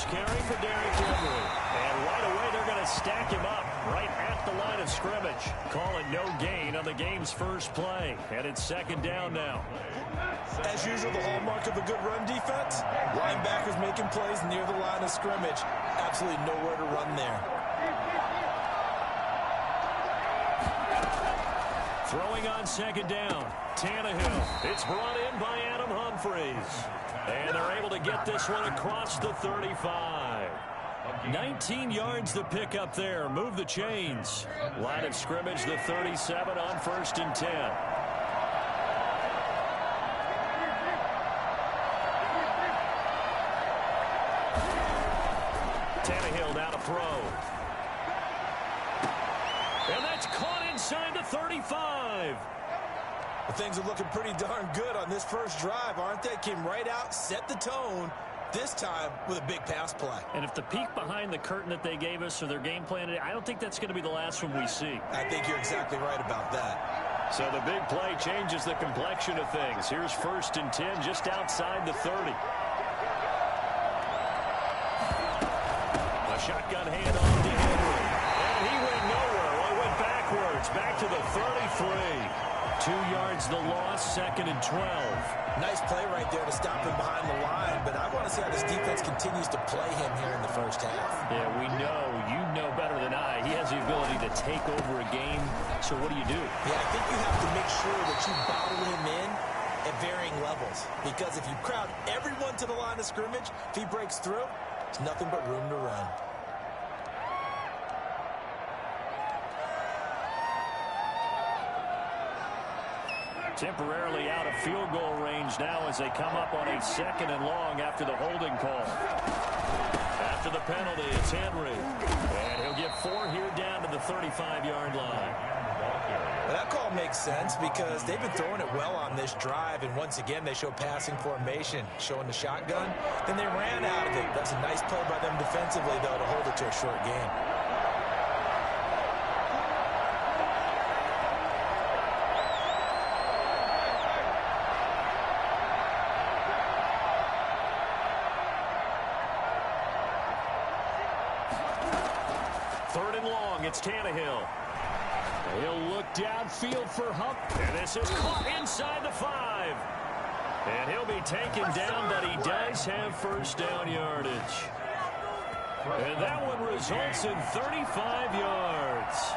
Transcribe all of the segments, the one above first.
yards carry for Derrick Henry. And right away, they're going to stack him up right at the line of scrimmage. Call it no gain on the game's first play. And it's second down now. As usual, the hallmark of a good run defense, linebackers making plays near the line of scrimmage. Absolutely nowhere to run there. Throwing on second down, Tannehill. It's brought in by Adam Humphries. And they're able to get this one across the 35. 19 yards to pick up there. Move the chains. Line of scrimmage, the 37 on 1st and 10. Tannehill now to throw. And that's caught inside the 35. Well, things are looking pretty darn good on this first drive, aren't they? Came right out, set the tone, this time with a big pass play. And if the peek behind the curtain that they gave us or their game plan, I don't think that's going to be the last one we see. I think you're exactly right about that. So the big play changes the complexion of things. Here's 1st and 10 just outside the 30. A shotgun handoff to Henry. And he went nowhere. Well, he went backwards, back to the 33. 2 yards the loss, 2nd and 12. Nice play right there to stop him behind the line, but I want to see how this defense continues to play him here in the first half. Yeah, we know. You know better than I. He has the ability to take over a game. So what do you do? Yeah, I think you have to make sure that you bottle him in at varying levels, because if you crowd everyone to the line of scrimmage, if he breaks through, there's nothing but room to run. Temporarily out of field goal range now as they come up on a 2nd and long after the holding call. After the penalty, it's Henry. And he'll get 4 here down to the 35-yard line. Well, that call makes sense because they've been throwing it well on this drive, and once again they show passing formation, showing the shotgun. Then they ran out of it. That's a nice play by them defensively, though, to hold it to a short game. It's Tannehill. He'll look downfield for Hump. And this is caught inside the 5. And he'll be taken down, but he does have first down yardage. And that one results in 35 yards.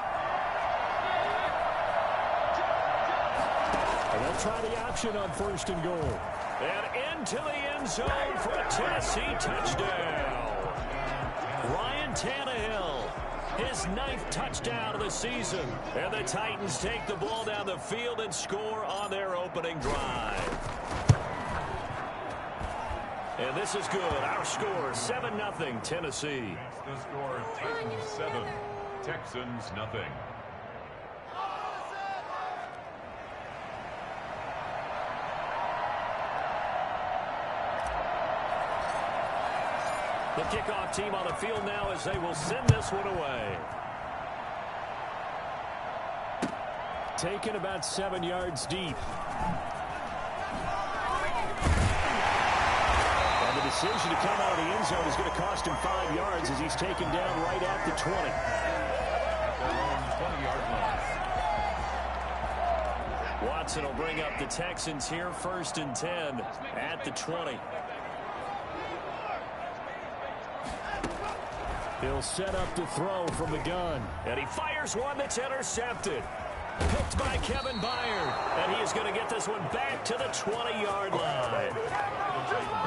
And they'll try the option on 1st and goal. And into the end zone for a Tennessee touchdown. Ryan Tannehill. His 9th touchdown of the season. And the Titans take the ball down the field and score on their opening drive. And this is good. Our score, 7-0 Tennessee. The score, Titans 7, Texans nothing. The kickoff team on the field now as they will send this one away. Taken about 7 yards deep. And the decision to come out of the end zone is going to cost him 5 yards as he's taken down right at the 20. 20-yard line. Watson will bring up the Texans here, 1st and 10 at the 20. He'll set up to throw from the gun. And he fires one that's intercepted. Picked by Kevin Byard. And he is going to get this one back to the 20-yard line.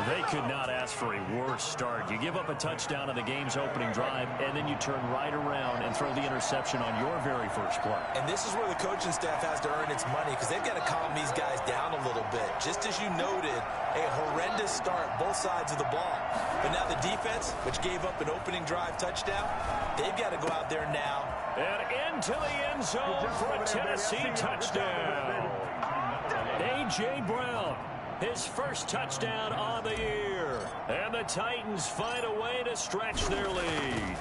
They could not ask for a worse start. You give up a touchdown on the game's opening drive, and then you turn right around and throw the interception on your very first play. And this is where the coaching staff has to earn its money because they've got to calm these guys down a little bit. Just as you noted, a horrendous start, both sides of the ball. But now the defense, which gave up an opening drive touchdown, they've got to go out there now. And into the end zone for a Tennessee touchdown. A.J. Brown, his first touchdown on the year. And the Titans find a way to stretch their lead.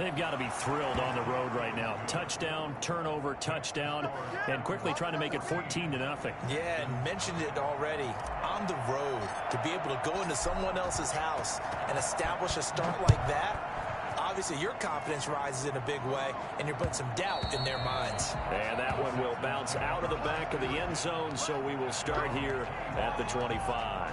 They've got to be thrilled on the road right now. Touchdown, turnover, touchdown, and quickly trying to make it 14-0. Yeah, and mentioned it already. On the road, to be able to go into someone else's house and establish a start like that, obviously your confidence rises in a big way, and you're putting some doubt in their minds. And that one will bounce out of the back of the end zone, so we will start here at the 25.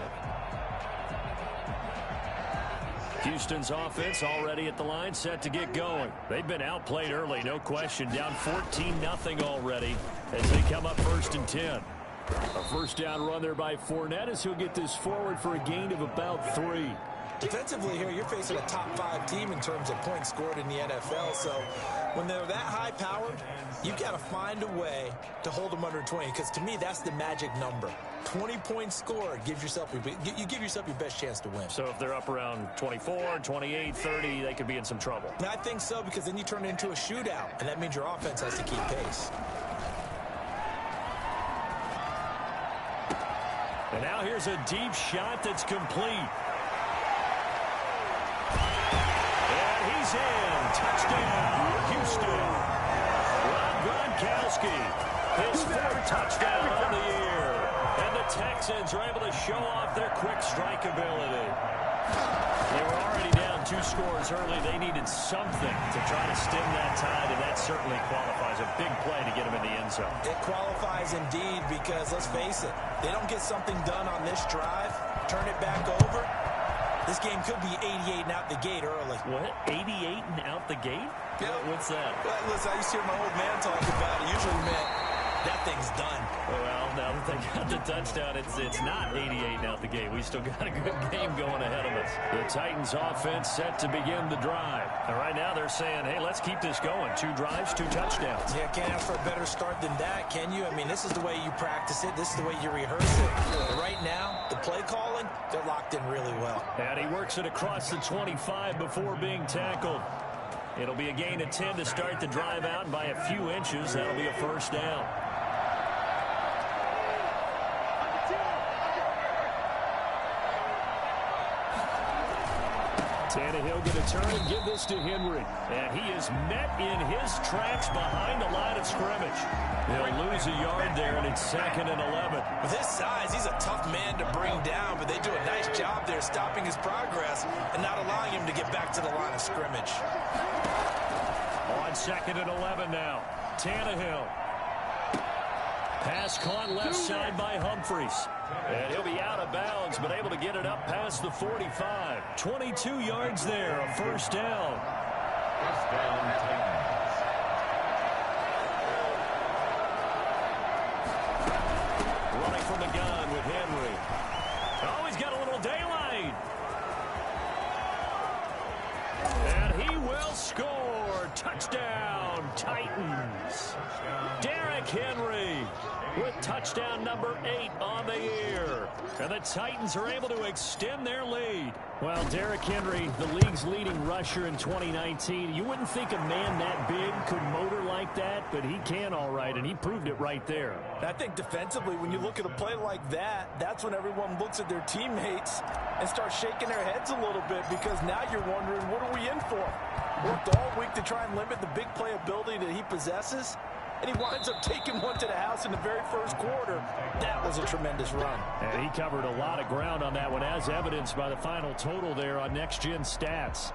Houston's offense already at the line, set to get going. They've been outplayed early, no question. Down 14-0 already as they come up 1st and 10. A first down run there by Fournette as he'll get this forward for a gain of about 3. Defensively here, you're facing a top 5 team in terms of points scored in the NFL. So when they're that high powered, you got to find a way to hold them under 20. Because to me, that's the magic number. 20 points scored gives yourself you give yourself your best chance to win. So if they're up around 24, 28, 30, they could be in some trouble. And I think so, because then you turn it into a shootout, and that means your offense has to keep pace. And now here's a deep shot that's complete. He's in. Touchdown, Houston. Rob Gronkowski, his 4th touchdown on the year. And the Texans are able to show off their quick strike ability. They were already down 2 scores early. They needed something to try to stem that tide, and that certainly qualifies. A big play to get them in the end zone. It qualifies indeed, because let's face it, they don't get something done on this drive, turn it back over, this game could be 88 and out the gate early. What? 88 and out the gate? Yeah. What's that? Well, listen, I used to hear my old man talk about it. Usually meant that thing's done. Well, now that they got the touchdown, it's not 88 and out the gate. We still got a good game going ahead of us. The Titans offense set to begin the drive. And right now they're saying, hey, let's keep this going. 2 drives, 2 touchdowns. Yeah, can't ask for a better start than that, can you? I mean, this is the way you practice it. This is the way you rehearse it. But right now, the play calling, they're locked in really well. And he works it across the 25 before being tackled. It'll be a gain of 10 to start the drive out, and by a few inches, that'll be a first down. Tannehill going to turn and give this to Henry. And he is met in his tracks behind the line of scrimmage. He'll lose a yard there, and it's 2nd and 11. With his size, he's a tough man to bring down, but they do a nice job there stopping his progress and not allowing him to get back to the line of scrimmage. On 2nd and 11 now. Tannehill. Pass caught left side by Humphries. And he'll be out of bounds, but able to get it up past the 45. 22 yards there, a first down. First down, Titans. Running from the gun with Henry. Oh, he's got a little daylight. And he will score. Touchdown, Titans. Derrick Henry with touchdown number 8 on the year. And the Titans are able to extend their lead. Well, Derrick Henry, the league's leading rusher in 2019. You wouldn't think a man that big could motor like that, but he can all right, and he proved it right there. I think defensively, when you look at a play like that, that's when everyone looks at their teammates and starts shaking their heads a little bit, because now you're wondering, what are we in for? Worked all week to try and limit the big playability that he possesses, and he winds up taking one to the house in the very first quarter. That was a tremendous run. And he covered a lot of ground on that one, as evidenced by the final total there on Next Gen Stats.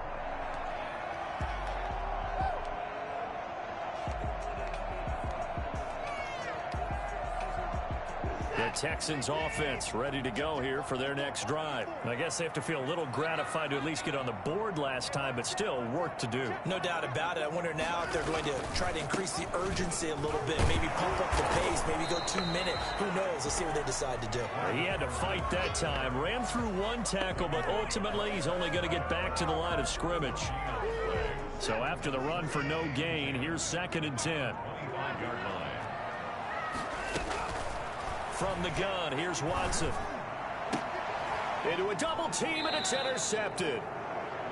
The Texans offense ready to go here for their next drive. I guess they have to feel a little gratified to at least get on the board last time, but still work to do. No doubt about it. I wonder now if they're going to try to increase the urgency a little bit, maybe pump up the pace, maybe go 2 minute. Who knows? Let's see what they decide to do. He had to fight that time. Ran through 1 tackle, but ultimately he's only going to get back to the line of scrimmage. So after the run for no gain, here's 2nd and 10. 25-yard line. From the gun, here's Watson. Into a double team, and it's intercepted.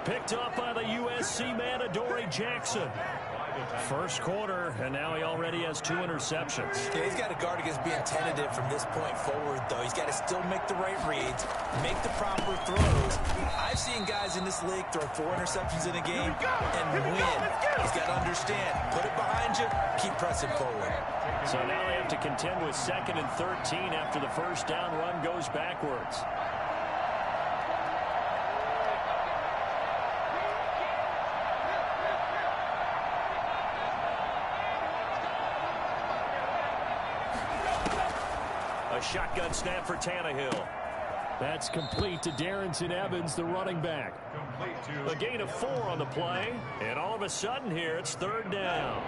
Picked up by the USC man, Adoree Jackson. First quarter, and now he already has 2 interceptions. Yeah, he's got to guard against being tentative from this point forward, though. He's got to still make the right reads, make the proper throws. I've seen guys in this league throw 4 interceptions in a game and win. He's got to understand, put it behind you, keep pressing forward. So now they have to contend with 2nd and 13 after the first down run goes backwards. A shotgun snap for Tannehill. That's complete to Darrynton Evans, the running back. A gain of 4 on the play, and all of a sudden here it's 3rd down.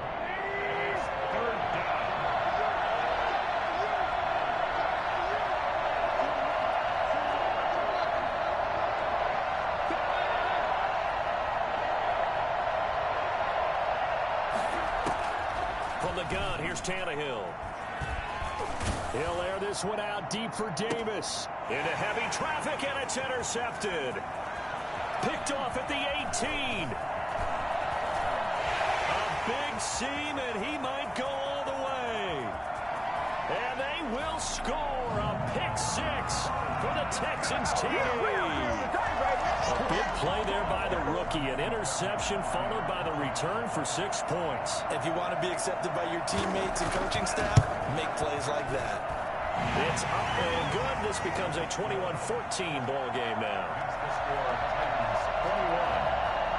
From the gun, here's Tannehill. He'll air this one out deep for Davis. Into heavy traffic, and it's intercepted. Picked off at the 18. A big seam, and he might go all the way. And they will score a pick 6 for the Texans team. A big play there by the rookie. An interception followed by the return for 6 points. If you want to be accepted by your teammates and coaching staff, make plays like that. It's up and good. This becomes a 21-14 ball game now.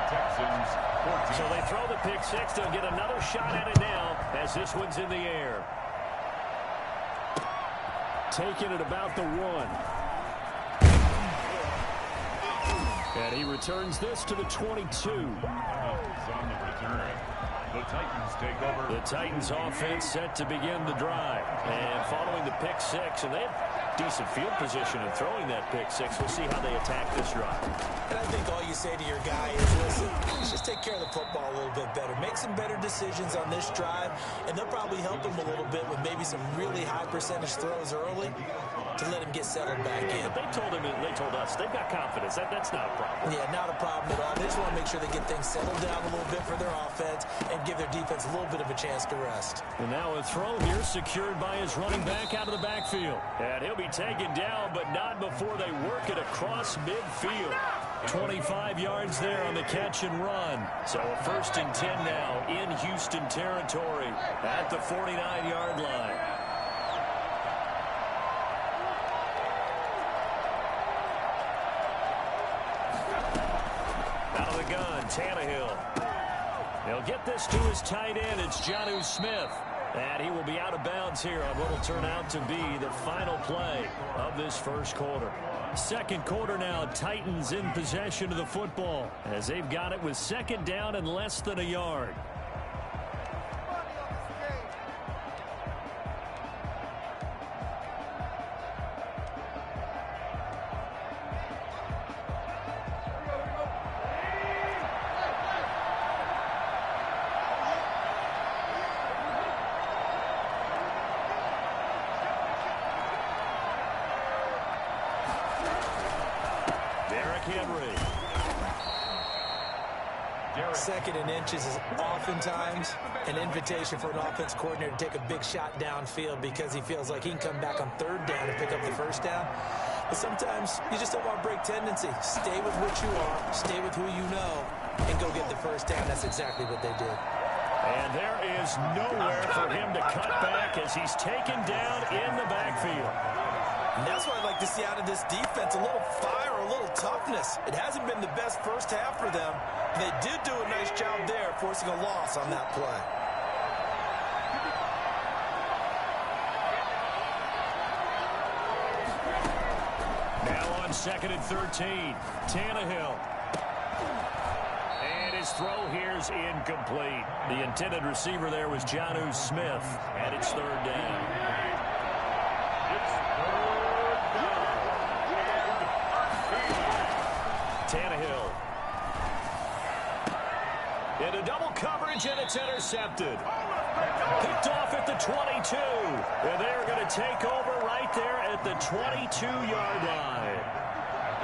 Texans 14. So they throw the pick 6. They'll get another shot at it now as this one's in the air. Taking it about the 1. And he returns this to the 22. On the return. The Titans take over. The Titans offense set to begin the drive. And following the pick 6, and they have decent field position in throwing that pick 6. We'll see how they attack this drive. And I think all you say to your guy is, listen, just take care of the football a little bit better. Make some better decisions on this drive, and they'll probably help him a little bit with maybe some really high percentage throws early to let him get settled back in. But they told us they've got confidence. That's not a problem. Yeah, not a problem at all. They just want to make sure they get things settled down a little bit for their offense and give their defense a little bit of a chance to rest. And now a throw here secured by his running back out of the backfield. And he'll be taken down, but not before they work it across midfield. 25 yards there on the catch and run. So a 1st and 10 now in Houston territory at the 49-yard line. Out of the gun, Tannehill. He'll get this to his tight end. It's Jonnu Smith. And he will be out of bounds here on what will turn out to be the final play of this first quarter. Second quarter now, Titans in possession of the football as they've got it with 2nd down and less than a yard. Henry. 2nd and inches is oftentimes an invitation for an offense coordinator to take a big shot downfield because he feels like he can come back on 3rd down and pick up the 1st down. But sometimes you just don't want to break tendency. Stay with what you are, stay with who you know, and go get the 1st down. That's exactly what they did. And there is nowhere for him to cut back as he's taken down in the backfield. And that's what I'd like to see out of this defense, a little fire, a little toughness. It hasn't been the best first half for them. They did do a nice job there, forcing a loss on that play. Now on 2nd and 13, Tannehill. And his throw here's incomplete. The intended receiver there was Jonnu Smith, and it's 3rd down. Tannehill. Into double coverage, and it's intercepted. Picked off at the 22. And they're going to take over right there at the 22-yard line.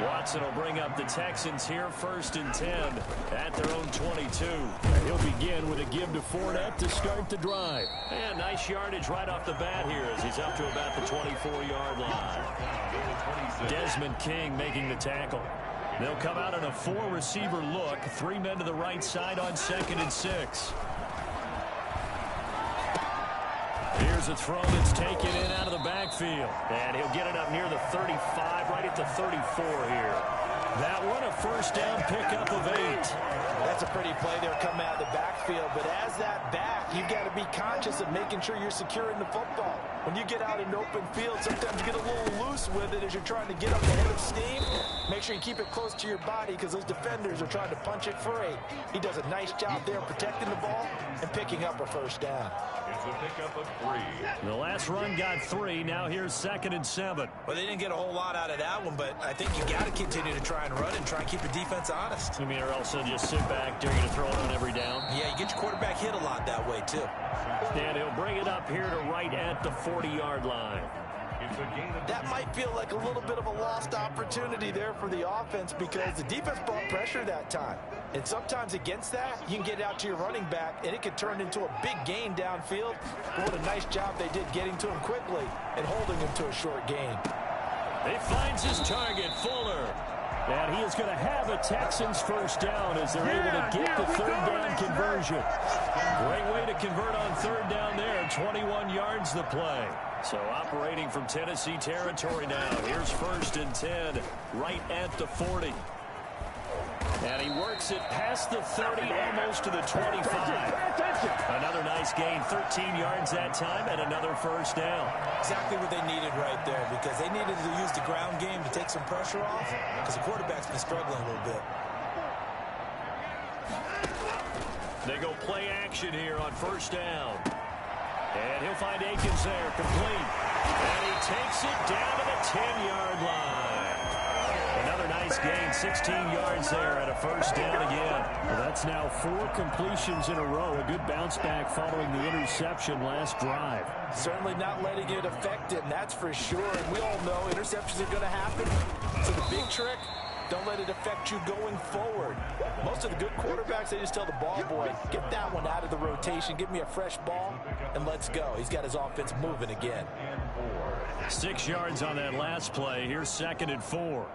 Watson will bring up the Texans here, 1st and 10 at their own 22. And he'll begin with a give to Fournette to start the drive. And nice yardage right off the bat here as he's up to about the 24-yard line. Desmond King making the tackle. They'll come out in a 4-receiver look. 3 men to the right side on 2nd and 6. Here's a throw that's taken in out of the backfield. And he'll get it up near the 35, right at the 34 here. That one, a 1st down pickup of 8. That's a pretty play there coming out of the backfield. But as that back, you've got to be conscious of making sure you're securing the football. When you get out in open field, sometimes you get a little loose with it as you're trying to get up the head of steam. Make sure you keep it close to your body because those defenders are trying to punch it free. He does a nice job there protecting the ball and picking up a 1st down. It's a pickup of 3. The last run got 3. Now here's 2nd and 7. Well, they didn't get a whole lot out of that one, but I think you got to continue to try and run and try and keep the defense honest. I mean, or else they'll just sit back, dare you to throw it on every down. Yeah, you get your quarterback hit a lot that way, too. And he'll bring it up here to right at the 40-yard line. That might feel like a little bit of a lost opportunity there for the offense because the defense brought pressure that time. And sometimes against that, you can get it out to your running back, and it can turn into a big gain downfield. But what a nice job they did getting to him quickly and holding him to a short gain. He finds his target, Fuller. And he is going to have a Texans 1st down as they're able to get the 3rd down conversion. Great way to convert on 3rd down there. 21 yards the play. So operating from Tennessee territory now. Here's 1st and 10 right at the 40. And he works it past the 30, almost to the 25. Another nice gain, 13 yards that time, and another 1st down. Exactly what they needed right there because they needed to use the ground game to take some pressure off because the quarterback's been struggling a little bit. They go play action here on 1st down. And he'll find Akins there, complete. And he takes it down to the 10-yard line. Another nice gain, 16 yards there at a 1st down again. Well, that's now 4 completions in a row. A good bounce back following the interception last drive. Certainly not letting it affect him, that's for sure. And we all know interceptions are going to happen. So the big trick, don't let it affect you going forward. Most of the good quarterbacks, they just tell the ball boy, get that one out of the rotation, give me a fresh ball, and let's go. He's got his offense moving again. 6 yards on that last play. Here's 2nd and 4.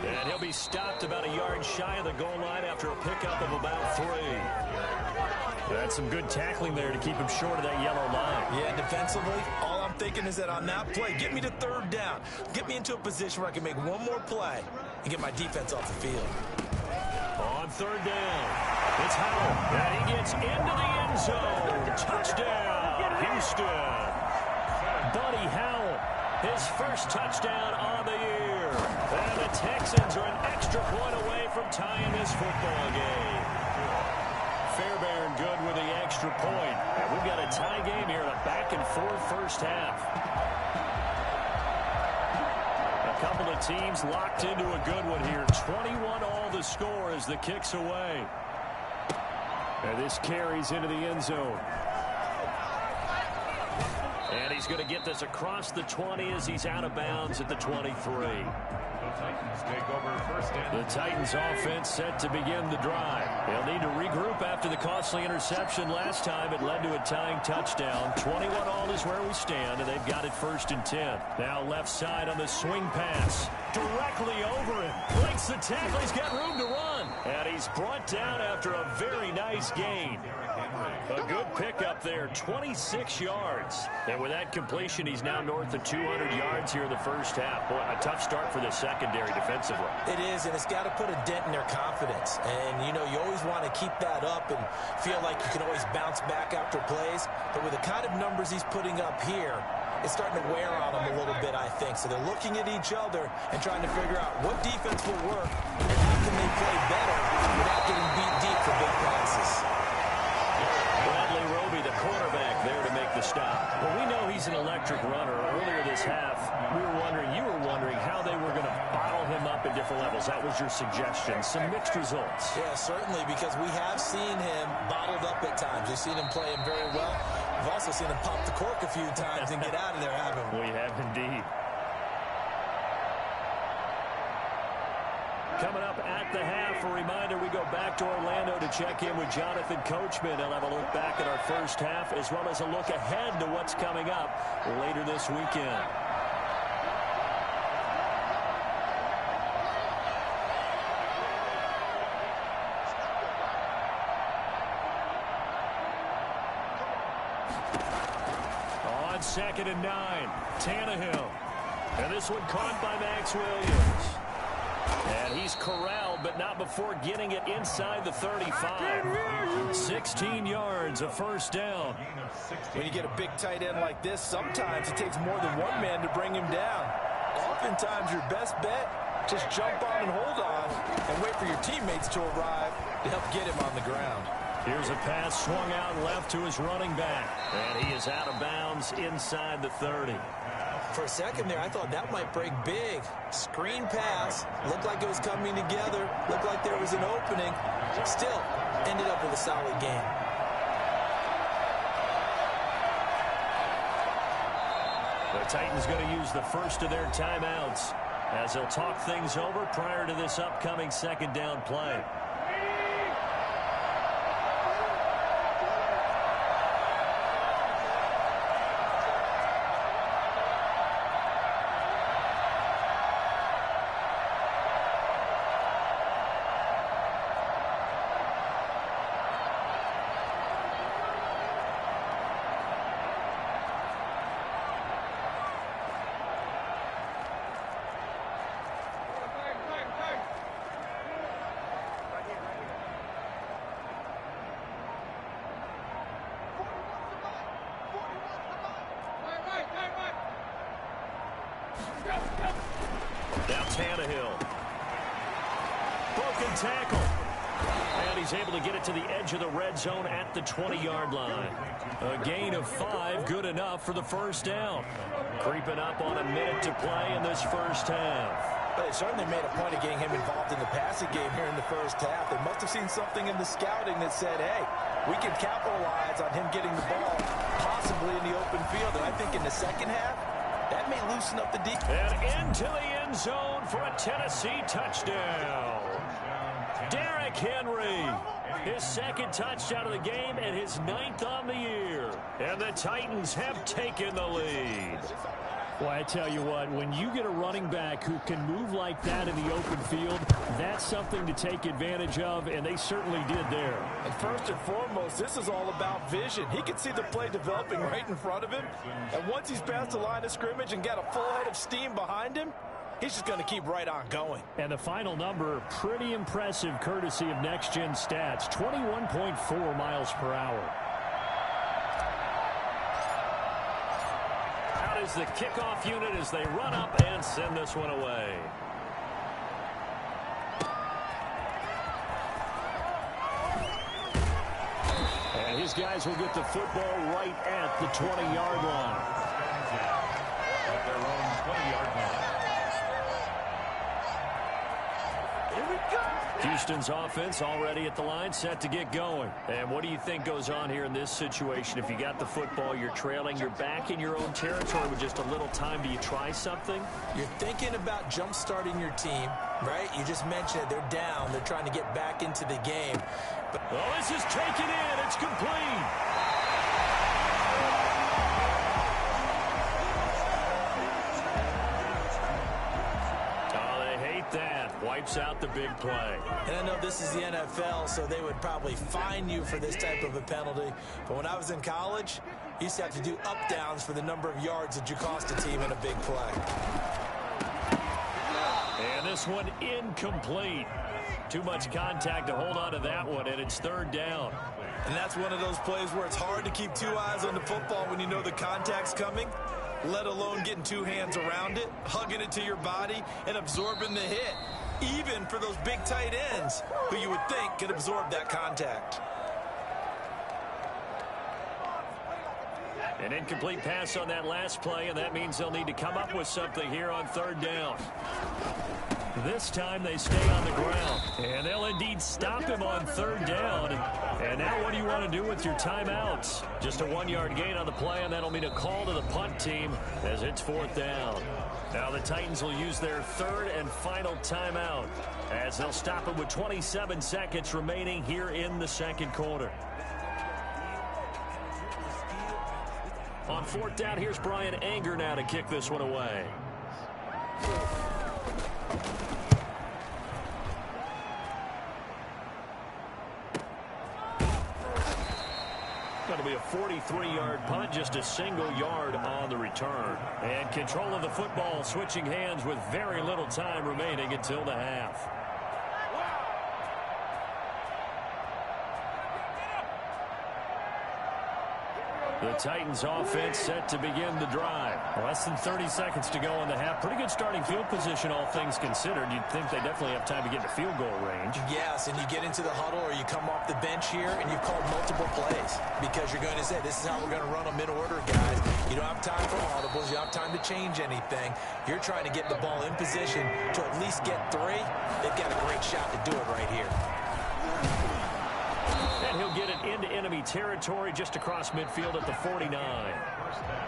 And he'll be stopped about a yard shy of the goal line after a pickup of about 3. That's some good tackling there to keep him short of that yellow line. Yeah, defensively, all I'm thinking is that on that play, get me to 3rd down. Get me into a position where I can make one more play and get my defense off the field. On 3rd down, it's Howell. And he gets into the end zone. Touchdown, Houston. Buddy Howell, his 1st touchdown on the year. And the Texans are an extra point away from tying this football game. Fairbairn good with the extra point. And we've got a tie game here in a back-and-forth 1st half. A couple of teams locked into a good one here. 21 all the score as the kick's away. And this carries into the end zone. And he's going to get this across the 20 as he's out of bounds at the 23. The Titans take over 1st and The Titans offense set to begin the drive. They'll need to regroup after the costly interception last time. It led to a tying touchdown. 21 all is where we stand, and they've got it 1st and 10. Now left side on the swing pass. Directly over him. Breaks the tackle. He's got room to run. And he's brought down after a very nice gain. A good pickup there, 26 yards. And with that completion, he's now north of 200 yards here in the 1st half. Boy, a tough start for the secondary defensively. It is, and it's got to put a dent in their confidence. And, you know, you always want to keep that up and feel like you can always bounce back after plays. But with the kind of numbers he's putting up here, it's starting to wear on them a little bit, I think. So they're looking at each other and trying to figure out what defense will work and how can they play better without getting beat deep for big passes. Bradley Roby, the quarterback, there to make the stop. Well, we know he's an electric runner. Earlier this half, you were wondering how they were going to bottle him up at different levels. That was your suggestion. Some mixed results. Yeah, certainly, because we have seen him bottled up at times. We've seen him playing very well. We've also seen him pop the cork a few times and get out of there, haven't we? We have indeed. Coming up at the half, a reminder, we go back to Orlando to check in with Jonathan Coachman. He'll have a look back at our first half as well as a look ahead to what's coming up later this weekend. On 2nd and 9, Tannehill. And this one caught by Max Williams. And he's corralled, but not before getting it inside the 35. 16 yards, a first down. When you get a big tight end like this, sometimes it takes more than one man to bring him down. Oftentimes, your best bet, just jump on and hold on and wait for your teammates to arrive to help get him on the ground. Here's a pass swung out left to his running back. And he is out of bounds inside the 30. For a second there, I thought that might break big. Screen pass. Looked like it was coming together. Looked like there was an opening. Still, ended up with a solid game. The Titans going to use the first of their timeouts as they'll talk things over prior to this upcoming second down play. Now Tannehill. Broken tackle. And he's able to get it to the edge of the red zone at the 20-yard line. A gain of 5, good enough for the first down. Creeping up on a minute to play in this first half. But they certainly made a point of getting him involved in the passing game here in the first half. They must have seen something in the scouting that said, hey, we can capitalize on him getting the ball, possibly in the open field. And I think in the second half, that may loosen up the defense. And into the end zone for a Tennessee touchdown. Derrick Henry, his second touchdown of the game and his 9th on the year. And the Titans have taken the lead. Well, I tell you what, when you get a running back who can move like that in the open field, that's something to take advantage of, and they certainly did there. And first and foremost, this is all about vision. He can see the play developing right in front of him, and once he's past the line of scrimmage and got a full head of steam behind him, he's just going to keep right on going. And the final number, pretty impressive courtesy of Next Gen Stats, 21.4 miles per hour. Is the kickoff unit as they run up and send this one away. And his guys will get the football right at the 20-yard line. At their own 20-yard line. Here we go. Houston's offense already at the line, set to get going. And what do you think goes on here in this situation? If you got the football, you're trailing, you're back in your own territory with just a little time. Do you try something? You're thinking about jump-starting your team, right? You just mentioned it. They're down. They're trying to get back into the game. But oh, this is taken in. It's complete. Wipes out the big play. And I know this is the NFL, so they would probably fine you for this type of a penalty. But when I was in college, you used to have to do up-downs for the number of yards that you cost a team in a big play. And this one incomplete. Too much contact to hold on to that one, and it's 3rd down. And that's one of those plays where it's hard to keep 2 eyes on the football when you know the contact's coming, let alone getting 2 hands around it, hugging it to your body, and absorbing the hit. Even for those big tight ends who you would think could absorb that contact. An incomplete pass on that last play, and that means they'll need to come up with something here on 3rd down. This time they stay on the ground. And they'll indeed stop him on third down. And now what do you want to do with your timeouts? Just a 1-yard gain on the play, and that'll mean a call to the punt team as it's fourth down. Now the Titans will use their third and final timeout as they'll stop it with 27 seconds remaining here in the second quarter. On fourth down, here's Bryan Anger now to kick this one away. That'll be a 43-yard punt, just a single yard on the return. And control of the football switching hands with very little time remaining until the half. The Titans offense set to begin the drive. Less than 30 seconds to go in the half. Pretty good starting field position, all things considered. You'd think they definitely have time to get to field goal range. Yes, and you get into the huddle or you come off the bench here and you've called multiple plays because you're going to say, this is how we're going to run them in order, guys. You don't have time for audibles. You don't have time to change anything. You're trying to get the ball in position to at least get 3. They've got a great shot to do it right here. And he'll get it into enemy territory just across midfield at the 49.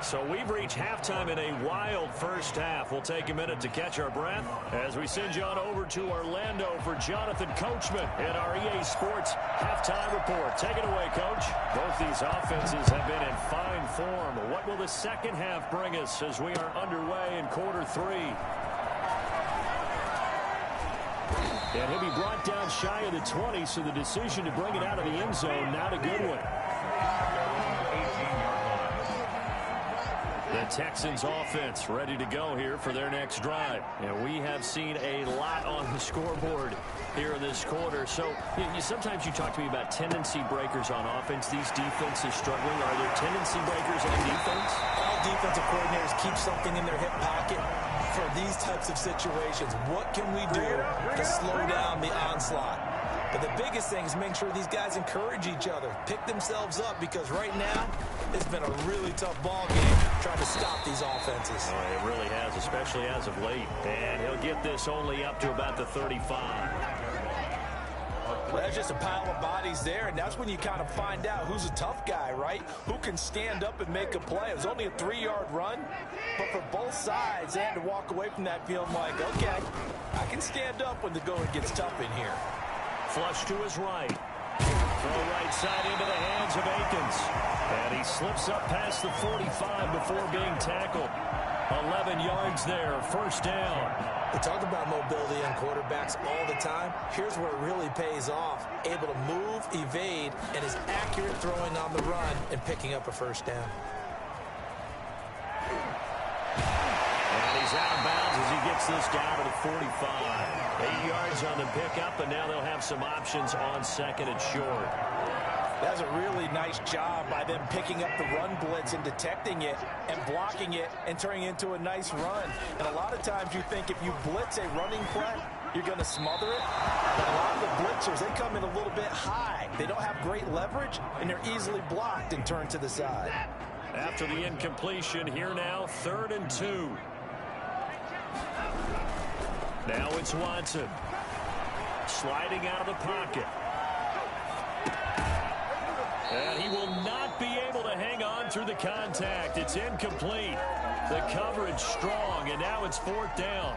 So we've reached halftime in a wild first half. We'll take a minute to catch our breath as we send you on over to Orlando for Jonathan Coachman in our EA Sports halftime report. Take it away, Coach. Both these offenses have been in fine form. What will the second half bring us as we are underway in quarter 3? And he'll be brought down shy of the 20, so the decision to bring it out of the end zone, not a good one. The Texans offense ready to go here for their next drive. And we have seen a lot on the scoreboard here in this quarter. So sometimes you talk to me about tendency breakers on offense. These defenses struggling. Are there tendency breakers on defense? All defensive coordinators keep something in their hip pocket for these types of situations. What can we do to slow down the onslaught? But the biggest thing is making sure these guys encourage each other, pick themselves up, because right now it's been a really tough ball game trying to stop these offenses. Oh, it really has, especially as of late. And he'll get this only up to about the 35. Well, there's just a pile of bodies there, and that's when you kind of find out who's a tough guy, right? Who can stand up and make a play. It was only a 3-yard run, but for both sides, they had to walk away from that feeling like, okay, I can stand up when the going gets tough in here. Flush to his right. Throw right side into the hands of Akins. And he slips up past the 45 before being tackled. 11 yards there, first down. We talk about mobility on quarterbacks all the time. Here's where it really pays off. Able to move, evade, and is accurate throwing on the run and picking up a first down. And he's out of bounds as he gets this down to the 45. 8 yards on the pickup, and now they'll have some options on second and short. That's a really nice job by them picking up the run blitz and detecting it and blocking it and turning it into a nice run. And a lot of times you think if you blitz a running play, you're going to smother it. But a lot of the blitzers, they come in a little bit high. They don't have great leverage, and they're easily blocked and turned to the side. After the incompletion, here now, 3rd and 2. Now it's Watson. Sliding out of the pocket. And he will not be able to hang on through the contact. It's incomplete. The coverage strong, and now it's 4th down.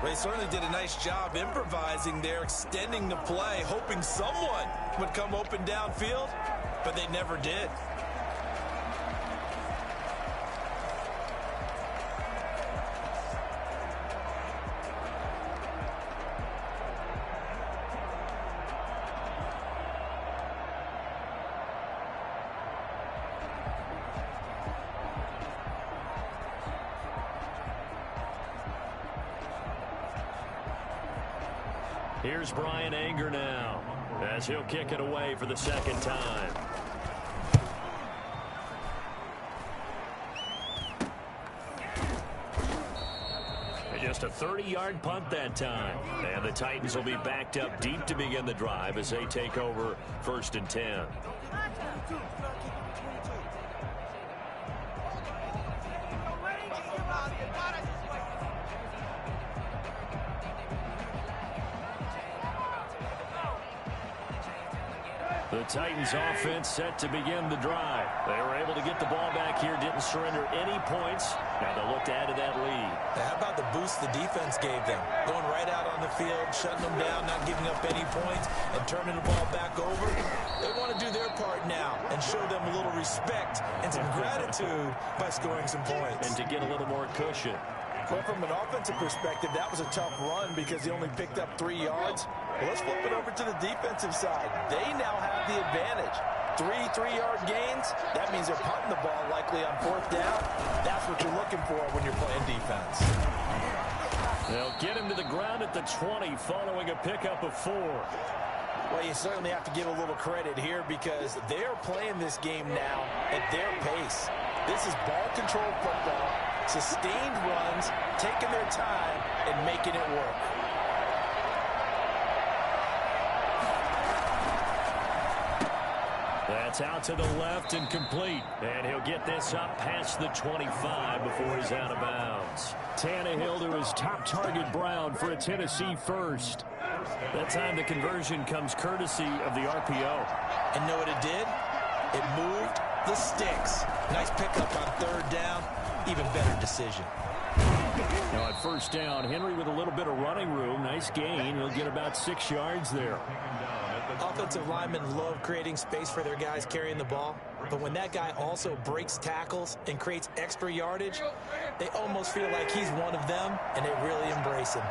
They certainly did a nice job improvising there, extending the play, hoping someone would come open downfield, but they never did. Here's Bryan Anger now as he'll kick it away for the second time. Just a 30-yard punt that time. And the Titans will be backed up deep to begin the drive as they take over 1st and 10. Titans offense set to begin the drive. They were able to get the ball back here, didn't surrender any points. Now they'll look to add to that lead. Now, how about the boost the defense gave them? Going right out on the field, shutting them down, not giving up any points, and turning the ball back over. They want to do their part now and show them a little respect and some gratitude by scoring some points. And to get a little more cushion. Well, from an offensive perspective, that was a tough run because he only picked up 3 yards. Well, let's flip it over to the defensive side. They now have the advantage. 3 3-yard gains, that means they're punting the ball likely on 4th down. That's what you're looking for when you're playing defense. They'll get him to the ground at the 20 following a pickup of 4. Well, you certainly have to give a little credit here because they're playing this game now at their pace. This is ball-controlled football, sustained runs, taking their time, and making it work. That's out to the left and complete. And he'll get this up past the 25 before he's out of bounds. Tannehill to his top target, Brown, for a Tennessee first. That time the conversion comes courtesy of the RPO. And know what it did? It moved the sticks. Nice pickup on 3rd down. Even better decision. Now at 1st down, Henry with a little bit of running room. Nice gain. He'll get about 6 yards there. Offensive linemen love creating space for their guys carrying the ball. But when that guy also breaks tackles and creates extra yardage, they almost feel like he's one of them, and they really embrace him.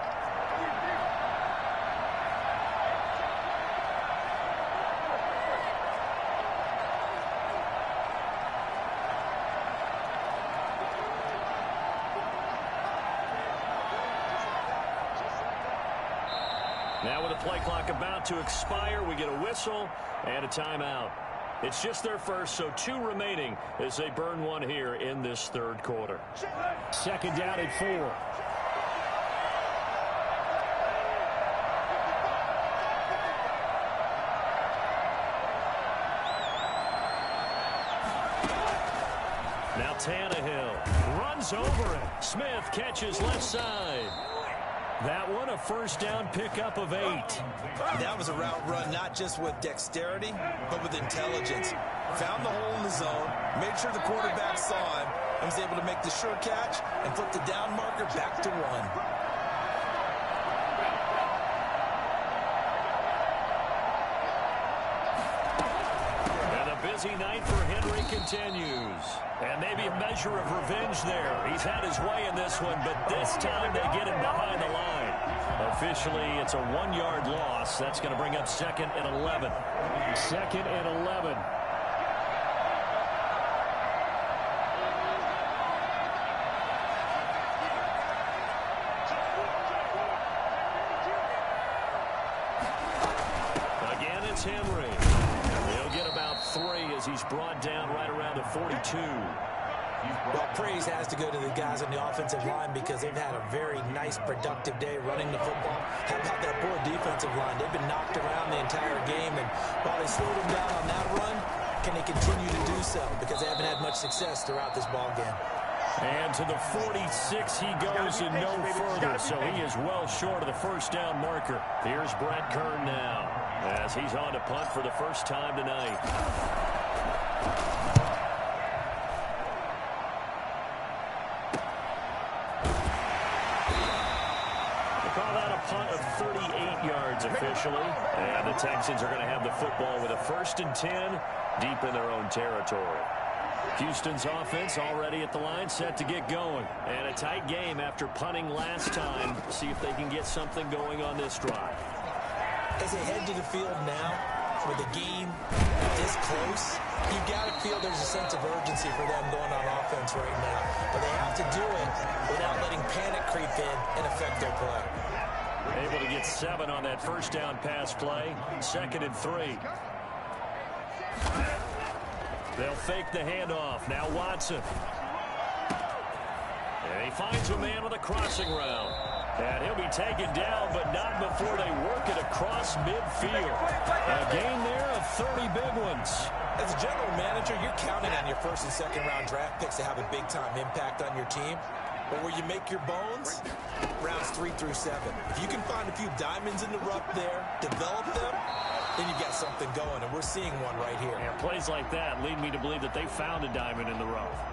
Now with the play clock about to expire, we get a whistle and a timeout. It's just their first, so 2 remaining as they burn 1 here in this 3rd quarter. 2nd down at 4. Now Tannehill runs over it. Smith catches left side. That one a 1st down pickup of 8. That was a route run not just with dexterity, but with intelligence. Found the hole in the zone, made sure the quarterback saw him, and was able to make the sure catch and flip the down marker back to 1. And a busy night for Henry continues. And maybe a measure of revenge there. He's had his way in this one, but this time they get him behind the line. Officially, it's a 1-yard loss. That's going to bring up 2nd and 11. 2nd and 11. Again, it's Henry. He'll get about 3 as he's brought down right around the 42. Well, praise has to go to the guys on the offensive line because they've had a very nice, productive day running the football. How about that poor defensive line? They've been knocked around the entire game, and while they slowed them down on that run, can they continue to do so? Because they haven't had much success throughout this ball game. And to the 46 he goes and no further, so he is well short of the 1st down marker. Here's Brett Kern now as he's on to punt for the first time tonight. Punt of 38 yards officially. And the Texans are going to have the football with a 1st and 10 deep in their own territory. Houston's offense already at the line, set to get going. And a tight game after punting last time. See if they can get something going on this drive. As they head to the field now, with the game this close, you've got to feel there's a sense of urgency for them going on offense right now. But they have to do it without letting panic creep in and affect their play. Able to get 7 on that 1st down pass play. 2nd and 3. They'll fake the handoff. Now Watson. And he finds a man with a crossing route. And he'll be taken down, but not before they work it across midfield. A gain there of 30 big ones. As a general manager, you're counting on your 1st and 2nd round draft picks to have a big-time impact on your team. But where you make your bones, rounds 3 through 7. If you can find a few diamonds in the rough there, develop them, then you've got something going, and we're seeing one right here. And plays like that lead me to believe that they found a diamond in the rough.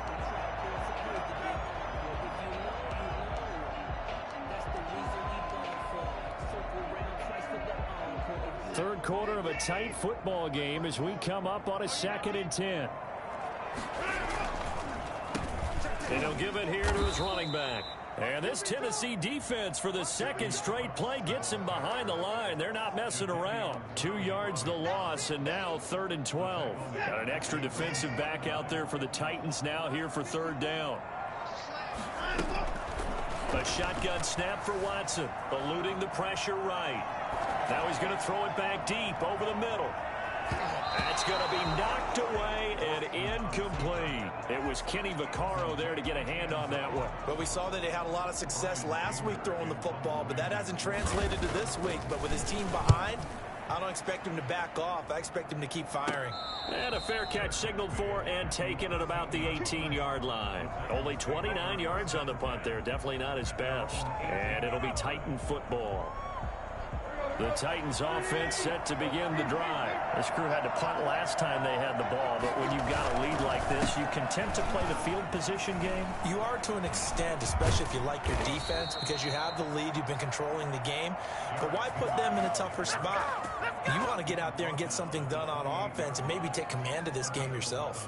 Third quarter of a tight football game as we come up on a 2nd and 10. And he'll give it here to his running back. And this Tennessee defense for the second straight play gets him behind the line. They're not messing around. 2 yards the loss, and now 3rd and 12. Got an extra defensive back out there for the Titans now here for 3rd down. A shotgun snap for Watson, eluding the pressure right. Now he's going to throw it back deep over the middle. That's going to be knocked away and incomplete. It was Kenny Vaccaro there to get a hand on that one. But we saw that they had a lot of success last week throwing the football, but that hasn't translated to this week. But with his team behind, I don't expect him to back off. I expect him to keep firing. And a fair catch signaled for and taken at about the 18-yard line. Only 29 yards on the punt there. Definitely not his best. And it'll be Titan football. The Titans offense set to begin the drive. This crew had to punt last time they had the ball, but when you've got a lead like this, you content to play the field position game? You are to an extent, especially if you like your defense, because you have the lead, you've been controlling the game. But why put them in a tougher spot? You want to get out there and get something done on offense and maybe take command of this game yourself.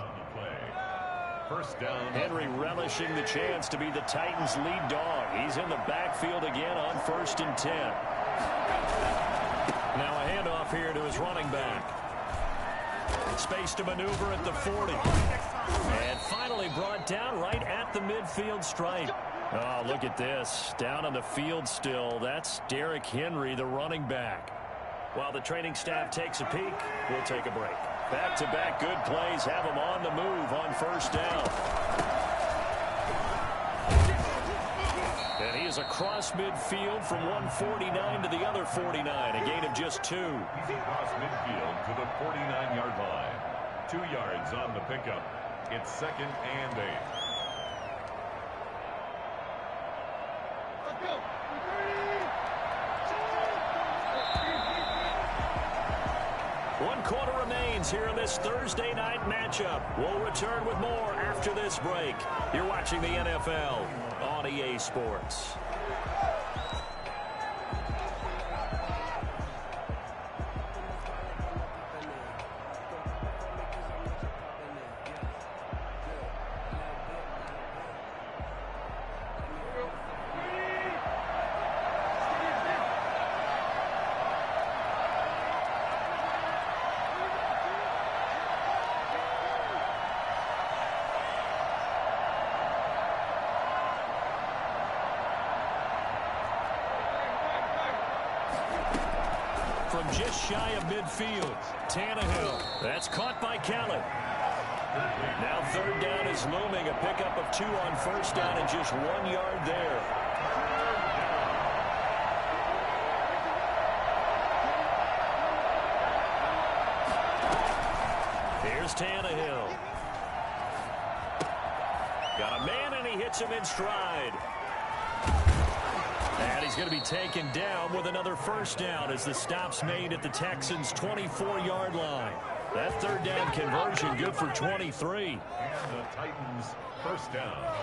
First down. Henry relishing the chance to be the Titans' lead dog. He's in the backfield again on 1st and 10. Now a handoff here to his running back. Space to maneuver at the 40. And finally brought down right at the midfield stripe. Oh, look at this. Down on the field still. That's Derrick Henry, the running back. While the training staff takes a peek, we'll take a break. Back-to-back good plays have him on the move on 1st down. And he is across midfield from 149 to the other 49, a gain of just 2. He's across midfield to the 49-yard line. 2 yards on the pickup. It's 2nd and 8. Let's go. One quarter remains here in this Thursday night matchup. We'll return with more after this break. You're watching the NFL on EA Sports. From just shy of midfield, Tannehill. That's caught by Kelly. Now 3rd down is looming. A pickup of 2 on 1st down and just 1 yard there. Here's Tannehill. Got a man and he hits him in stride. And he's going to be taken down with another 1st down as the stop's made at the Texans' 24-yard line. That 3rd down conversion good for 23. And the Titans' 1st down.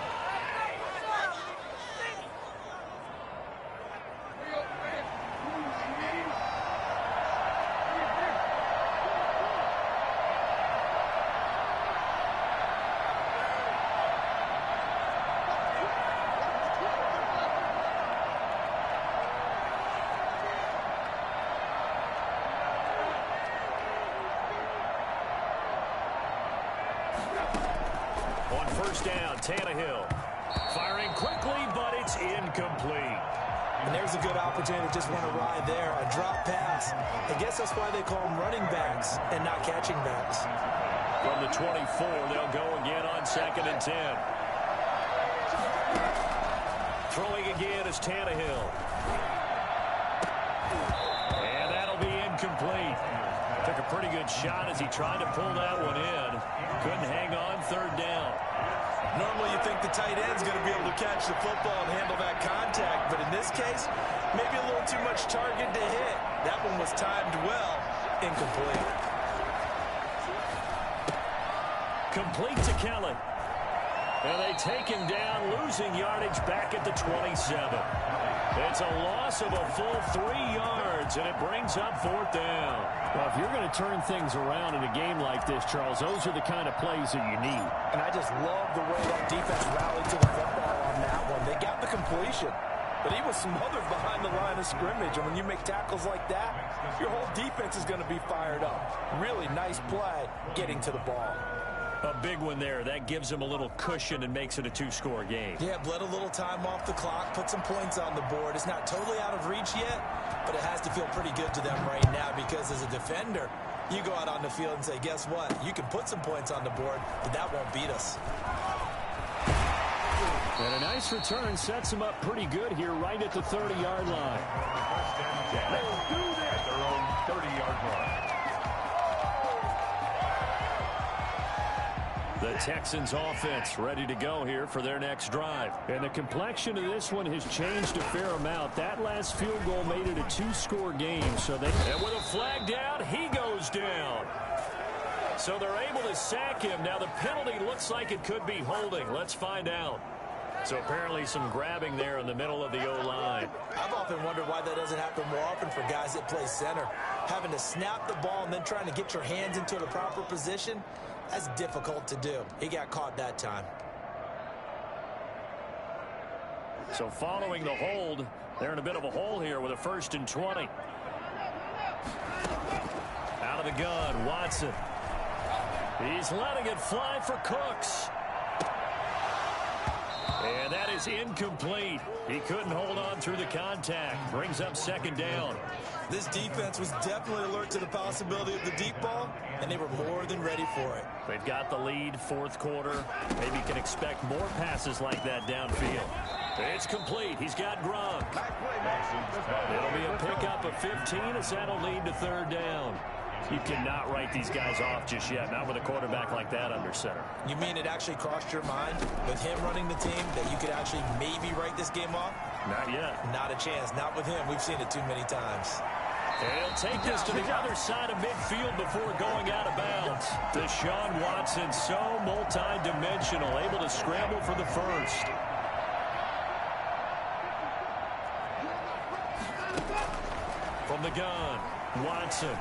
On 1st down, Tannehill firing quickly, but it's incomplete. And there's a good opportunity to just run a ride there, a drop pass. I guess that's why they call them running backs and not catching backs. From the 24, they'll go again on 2nd and 10. Throwing again is Tannehill. And that'll be incomplete. Took a pretty good shot as he tried to pull that one in. Couldn't hang on 3rd down. Normally you think the tight end's going to be able to catch the football and handle that contact, but in this case, maybe a little too much target to hit. That one was timed well. Incomplete. Complete to Kelly. And they take him down, losing yardage back at the 27. It's a loss of a full 3 yards, and it brings up 4th down. Well, if you're going to turn things around in a game like this, Charles, those are the kind of plays that you need. And I just love the way that defense rallied to the football on that one. They got the completion, but he was smothered behind the line of scrimmage. And when you make tackles like that, your whole defense is going to be fired up. Really nice play getting to the ball. A big one there. That gives him a little cushion and makes it a 2-score game. Yeah, bled a little time off the clock, put some points on the board. It's not totally out of reach yet, but it has to feel pretty good to them right now because as a defender, you go out on the field and say, guess what? You can put some points on the board, but that won't beat us. And a nice return sets him up pretty good here right at the 30-yard line. Let's do this at their own 30-yard line. The Texans offense ready to go here for their next drive. And the complexion of this one has changed a fair amount. That last field goal made it a 2-score game. And with a flag down, he goes down. So they're able to sack him. Now the penalty looks like it could be holding. Let's find out. So apparently some grabbing there in the middle of the O-line. I've often wondered why that doesn't happen more often for guys that play center. Having to snap the ball and then trying to get your hands into the proper position, that's difficult to do. He got caught that time. So following the hold, they're in a bit of a hole here with a 1st and 20. Out of the gun, Watson. He's letting it fly for Cooks. And that is incomplete. He couldn't hold on through the contact. Brings up 2nd down. This defense was definitely alert to the possibility of the deep ball, and they were more than ready for it. They've got the lead, 4th quarter. Maybe can expect more passes like that downfield. It's complete. He's got Gronk. It'll be a pickup of 15 as that'll lead to 3rd down. You cannot write these guys off just yet, not with a quarterback like that under center. You mean it actually crossed your mind with him running the team that you could actually maybe write this game off? Not yet. Not a chance. Not with him. We've seen it too many times. And he'll take this to the other side of midfield before going out of bounds. Deshaun Watson, so multi-dimensional, able to scramble for the 1st. From the gun, Watson.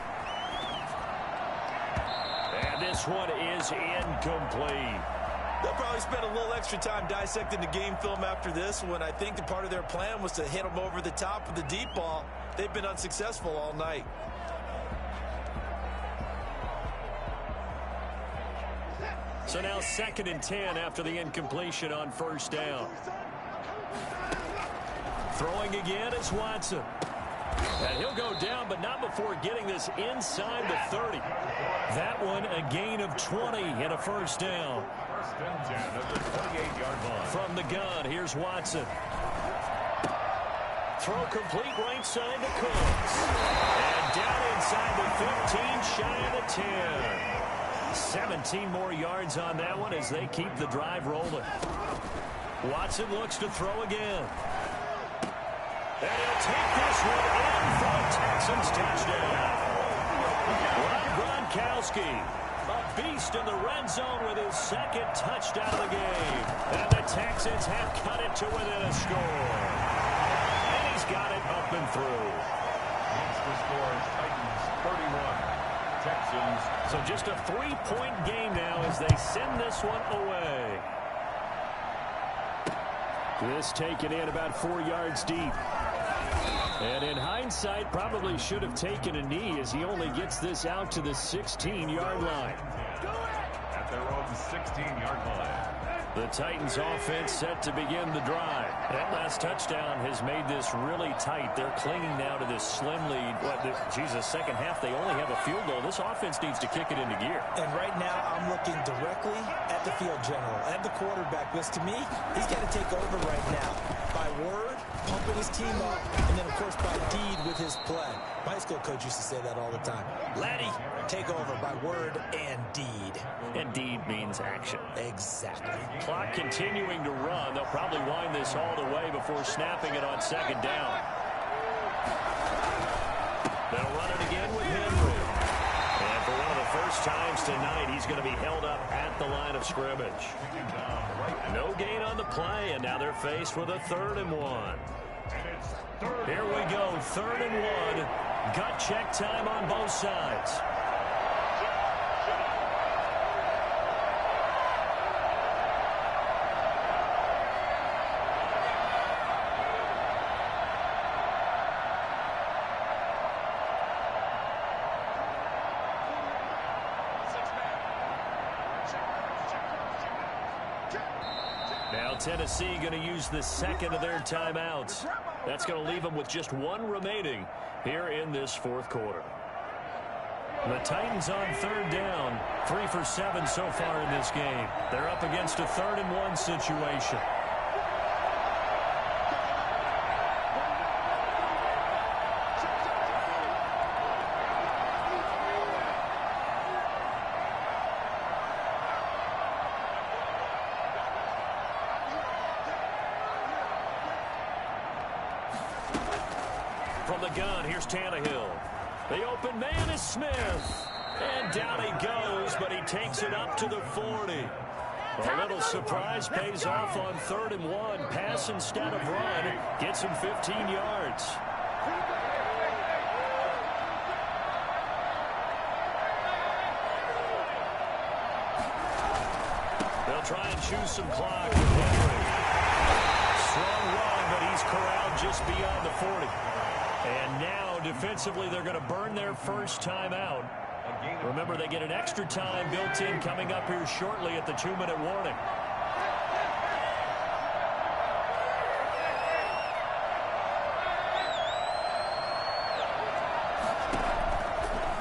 And this one is incomplete. They'll probably spend a little extra time dissecting the game film after this one. I think that part of their plan was to hit them over the top of the deep ball. They've been unsuccessful all night. So now 2nd and 10 after the incompletion on 1st down. Throwing again is Watson. And he'll go down, but not before getting this inside the 30. That one a gain of 20 and a 1st down. 1st and 10 at the 28-yard line. From the gun, here's Watson. Throw complete right side to Cooks. And down inside the 15, shy of the 10. 17 more yards on that one as they keep the drive rolling. Watson looks to throw again. And he'll take this one in for a Texans touchdown. Rob Gronkowski, a beast in the red zone with his 2nd touchdown of the game. And the Texans have cut it to within a score. And he's got it up and through. Next to score is Titans 31. Texans. So just a 3-point game now as they send this one away. This taken in about 4 yards deep. And in hindsight, probably should have taken a knee as he only gets this out to the 16-yard line. At their own 16-yard line. The Titans offense set to begin the drive. That last touchdown has made this really tight. They're clinging now to this slim lead. Jesus, 2nd half, they only have a field goal. This offense needs to kick it into gear. And right now, I'm looking directly at the field general, at the quarterback. Because to me, he's got to take over right now. By word, pumping his team up, and then, of course, by deed with his play. My high school coach used to say that all the time. Laddie, take over by word and deed. And deed means action. Exactly. Clock continuing to run. They'll probably wind this all the way before snapping it on 2nd down. They'll run it again with Henry. times tonight he's going to be held up at the line of scrimmage. No gain on the play, and now they're faced with a 3rd and 1. Here we go, 3rd and 1. Gut check time on both sides. Now Tennessee going to use the 2nd of their timeouts. That's going to leave them with just 1 remaining here in this 4th quarter. The Titans on 3rd down, 3 for 7 so far in this game. They're up against a 3rd and 1 situation. From the gun, here's Tannehill. The open man is Smith. And down he goes, but he takes it up to the 40. A little surprise pays off on 3rd and 1. Pass instead of run. Gets him 15 yards. They'll try and choose some clock with Henry. Strong run, but he's corralled just beyond the 40. And now, defensively, they're going to burn their first timeout. Remember, they get an extra time built in coming up here shortly at the 2-minute warning.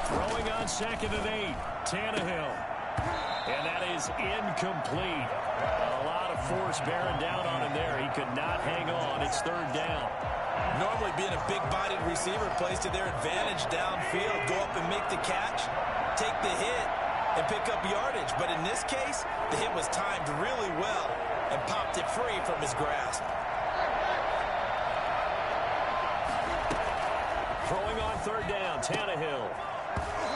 Throwing on 2nd and 8, Tannehill. And that is incomplete. A lot of force bearing down on him there. He could not hang on. It's 3rd down. Normally being a big-bodied receiver plays to their advantage downfield. Go up and make the catch, take the hit, and pick up yardage. But in this case, the hit was timed really well and popped it free from his grasp. Throwing on 3rd down, Tannehill.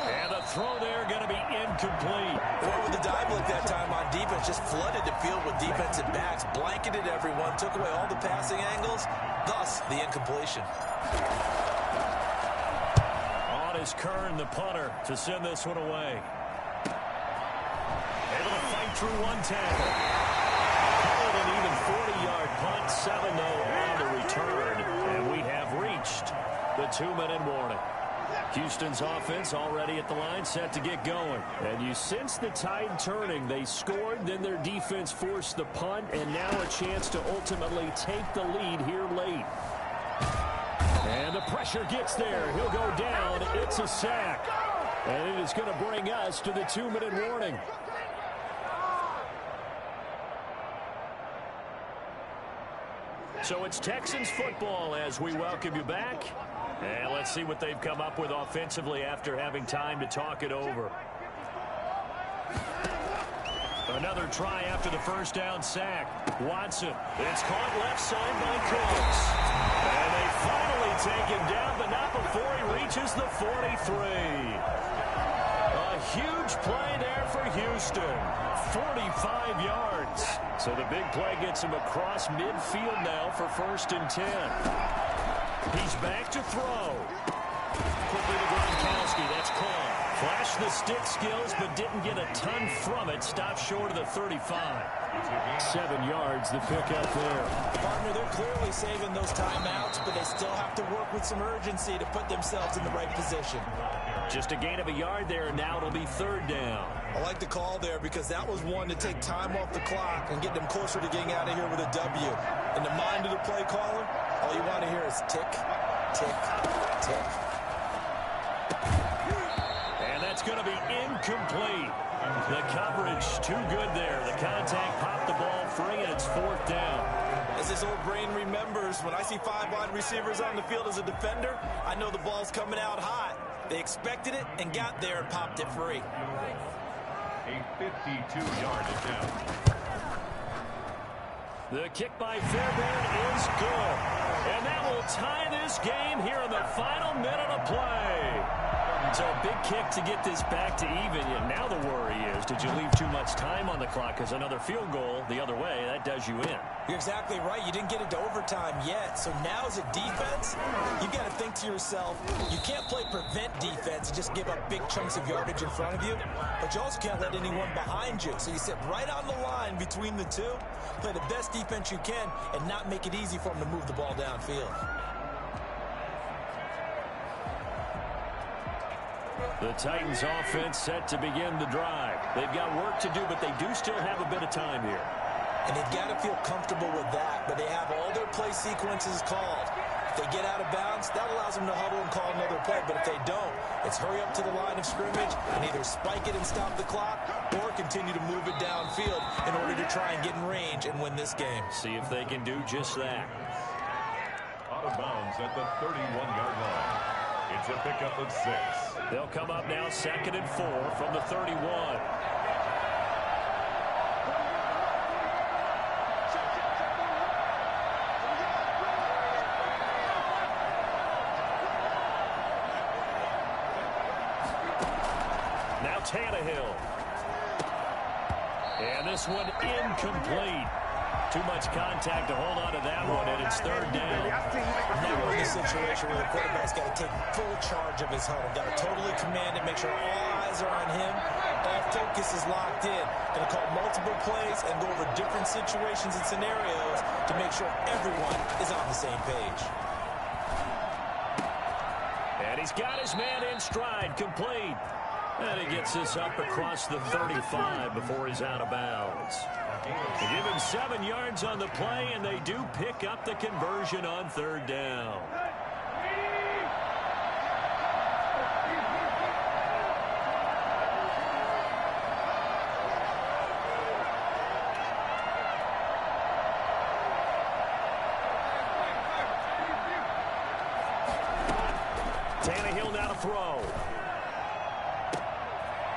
And the throw there going to be incomplete. Boy, with the dive look that time on defense, just flooded the field with defensive backs, blanketed everyone, took away all the passing angles, thus the incompletion. On is Kern, the punter, to send this one away. Able to fight through one tackle. Called an even 40-yard punt, 7 though on the return, and we have reached the 2-minute warning. Houston's offense already at the line, set to get going. And you sense the tide turning. They scored, then their defense forced the punt, and now a chance to ultimately take the lead here late. And the pressure gets there. He'll go down. It's a sack. And it is going to bring us to the 2-minute warning. So it's Texans football as we welcome you back. And let's see what they've come up with offensively after having time to talk it over. Another try after the first down sack. Watson. It's caught left side by Cooks. And they finally take him down, but not before he reaches the 43. A huge play there for Houston. 45 yards. So the big play gets him across midfield now for 1st and 10. He's back to throw. Quickly to Gronkowski. That's caught. Flashed the stick skills, but didn't get a ton from it. Stopped short of the 35. 7 yards, the pickup there. Partner, they're clearly saving those timeouts, but they still have to work with some urgency to put themselves in the right position. Just a gain of a yard there, and now it'll be 3rd down. I like the call there because that was one to take time off the clock and get them closer to getting out of here with a W. In the mind of the play caller, all you want to hear is tick, tick, tick. And that's going to be incomplete. The coverage too good there. The contact popped the ball free, and it's 4th down. As this old brain remembers, when I see 5 wide receivers on the field as a defender, I know the ball's coming out hot. They expected it and got there and popped it free. A 52-yard attempt. The kick by Fairbairn is good. And that will tie this game here in the final minute of play. So a big kick to get this back to even. And now the worry is, did you leave too much time on the clock? Because another field goal the other way, that does you in. You're exactly right. You didn't get into overtime yet. So now as a defense, you've got to think to yourself, you can't play prevent defense and just give up big chunks of yardage in front of you, but you also can't let anyone behind you. So you sit right on the line between the two, play the best defense you can, and not make it easy for them to move the ball downfield. The Titans offense set to begin the drive. They've got work to do, but they do still have a bit of time here. And they've got to feel comfortable with that, but they have all their play sequences called. If they get out of bounds, that allows them to huddle and call another play. But if they don't, it's hurry up to the line of scrimmage and either spike it and stop the clock or continue to move it downfield in order to try and get in range and win this game. See if they can do just that. Out of bounds at the 31-yard line. It's a pickup of 6. They'll come up now 2nd and 4 from the 31. Now Tannehill. And this one incomplete. Too much contact to hold on to that one, and it's 3rd down. Now we're in a situation where the quarterback's got to take full charge of his huddle. Got to totally command it, make sure all eyes are on him. All focus is locked in. Going to call multiple plays and go over different situations and scenarios to make sure everyone is on the same page. And he's got his man in stride, complete. And he gets this up across the 35 before he's out of bounds. They give him 7 yards on the play, and they do pick up the conversion on 3rd down. Tannehill now to throw.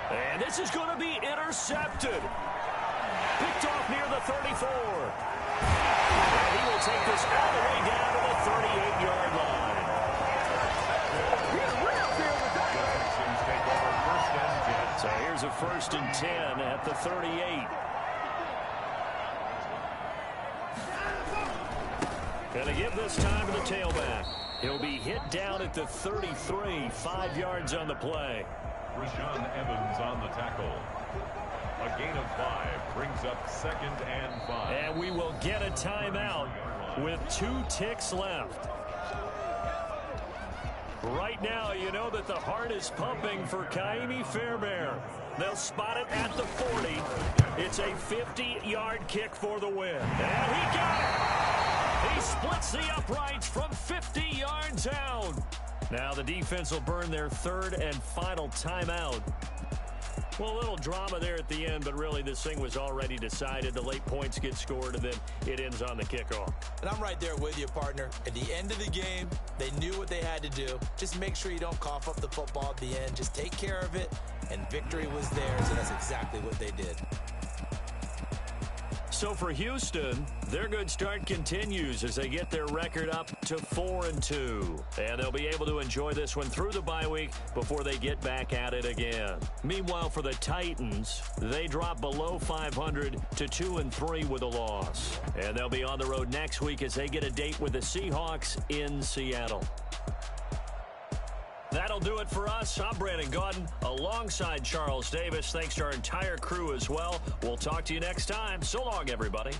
And this is going to be intercepted. Picked off near the 34. And he will take this all the way down to the 38-yard line. So here's a 1st and 10 at the 38. Going to give this time to the tailback. He'll be hit down at the 33, 5 yards on the play. Rashaan Evans on the tackle. A gain of 5 brings up 2nd and 5. And we will get a timeout with 2 ticks left. Right now, you know that the heart is pumping for Ka'imi Fairbairn. They'll spot it at the 40. It's a 50-yard kick for the win. And he got it! He splits the uprights from 50 yards out. Now the defense will burn their 3rd and final timeout. Well, a little drama there at the end, but really this thing was already decided. The late points get scored, and then it ends on the kickoff. And I'm right there with you, partner. At the end of the game, they knew what they had to do. Just make sure you don't cough up the football at the end. Just take care of it, and victory was theirs, and that's exactly what they did. So for Houston, their good start continues as they get their record up to 4-2. And they'll be able to enjoy this one through the bye week before they get back at it again. Meanwhile, for the Titans, they drop below 500 to 2-3 with a loss. And they'll be on the road next week as they get a date with the Seahawks in Seattle. That'll do it for us. I'm Brandon Gaudin alongside Charles Davis. Thanks to our entire crew as well. We'll talk to you next time. So long, everybody.